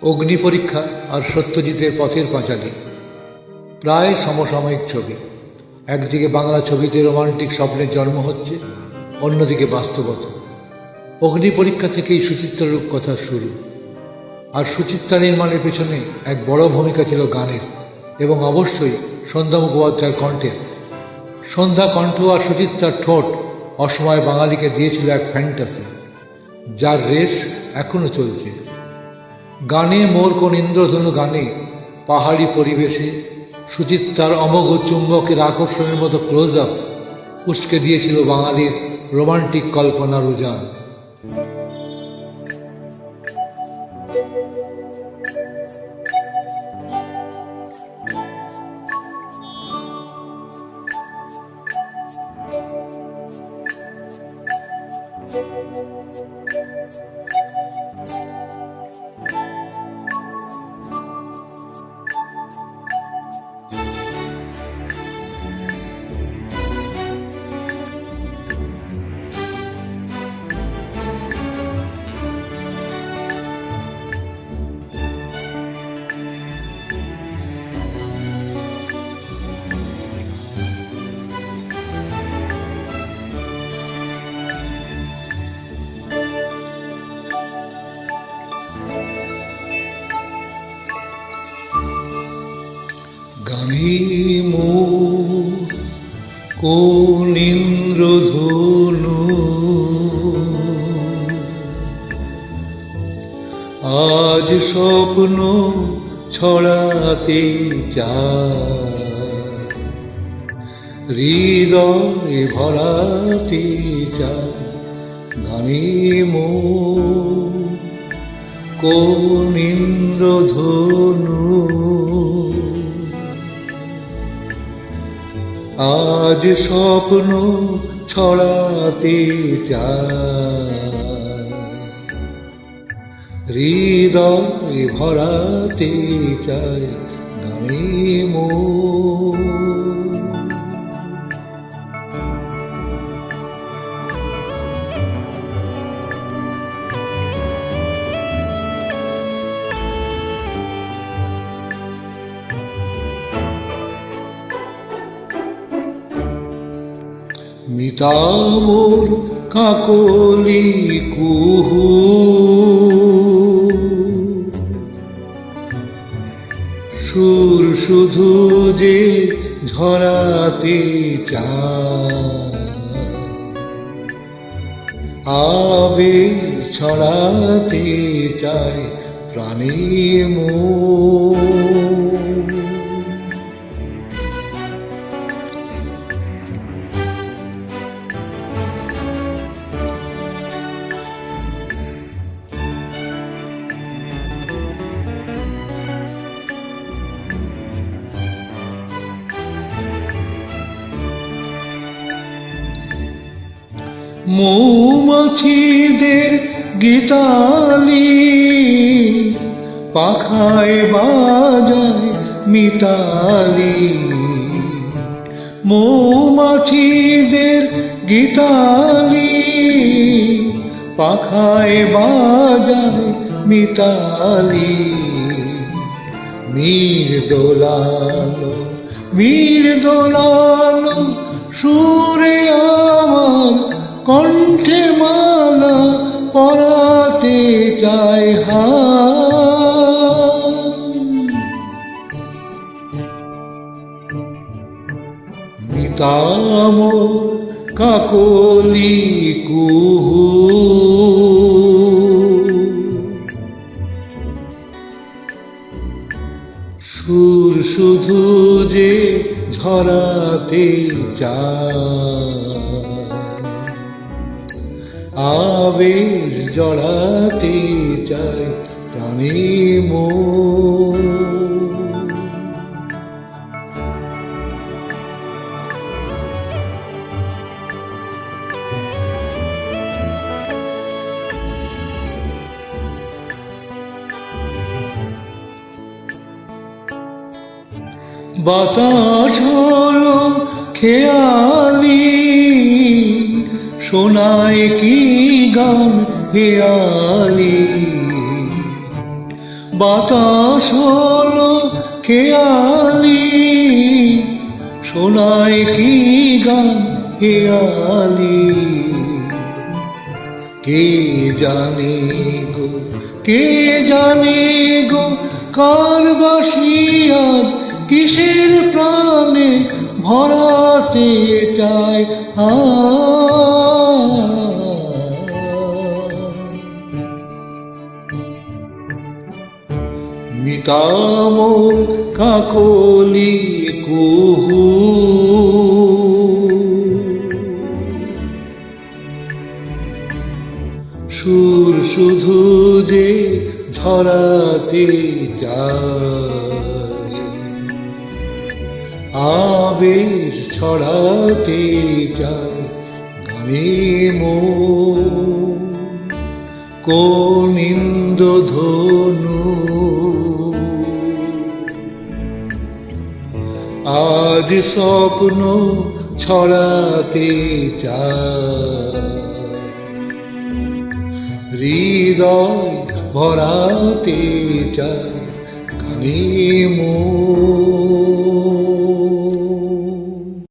অগ্নি পরীক্ষা আর সত্যজিতের পথের পাঁচালী প্রায় সমসাময়িক ছবি। একদিকে বাংলা ছবিতে রোমান্টিক স্বপ্নের জন্ম হচ্ছে, অন্যদিকে বাস্তবতা। অগ্নি পরীক্ষা থেকেই সুচিত্রার রূপকথার শুরু। আর সুচিত্রা নির্মাণের পেছনে এক বড় ভূমিকা ছিল গানের, এবং অবশ্যই সন্ধ্যা মুখোপাধ্যায়ের কণ্ঠের। সন্ধ্যা কণ্ঠ আর সুচিত্রার ঠোঁট অসময়ে বাঙালিকে দিয়েছিল এক ফ্যান্টাসি, যার রেশ এখনো চলছে। গানে মোর কোন ইন্দ্রধনু গানে, পাহাড়ি পরিবেশে সুচিত্রার অমোঘ চুম্বকের আকর্ষণের মতো ক্লোজ আপ উস্কে দিয়েছিল বাঙালির রোমান্টিক কল্পনার উজান। গানে মোর কোন ইন্দ্রধনু, আজ স্বপ্ন ছড়াতে চায়, হৃদয় ভরাতে চায়। গানে মোর কোন ইন্দ্রধনু, আজ স্বপ্ন ছড়াতে চায়, হৃদয় ভরাতে চায়। গানে মোর মিতা মোর কাকলি কুহু, সুর শুধু যে ঝরাতে চায়, আবেগ ছড়াতে চায়। প্রাণে মোর মৌমাছিদের গীতালি, পাখায় বাজায় মিতালি। মৌমাছিদের গীতালি, পাখায় বাজায় মিতালি। মীর দোলালো, মীর দোলালো সুরে আমার কণ্ঠে মালা পরাতে চায়। মিতা মোর কাকলি কুহু, সুর শুধু যে ঝরাতে চায়, আবেশ জড়াতে চায়। প্রাণে মোর বাতাস হলো খেয়ালি, শোনায় কি গান হেয়ালি। বাতাস হলো খেয়ালি, শোনায় কি গান হেয়ালি। কে জানে গো, কে জানে গো, কার বাঁশি আজ কিসের প্রাণে ভরাতে চায়। মিতামর কাকলি কুহু, সুর শুধু যে ছড়াতে চায়, আবেশ ছড়াতে চায় গানে মন। কোন ইন্দ্রধনু আজ স্বপ্ন ছড়াতে চায়, হৃদয় ভরাতে চায় গানে মন।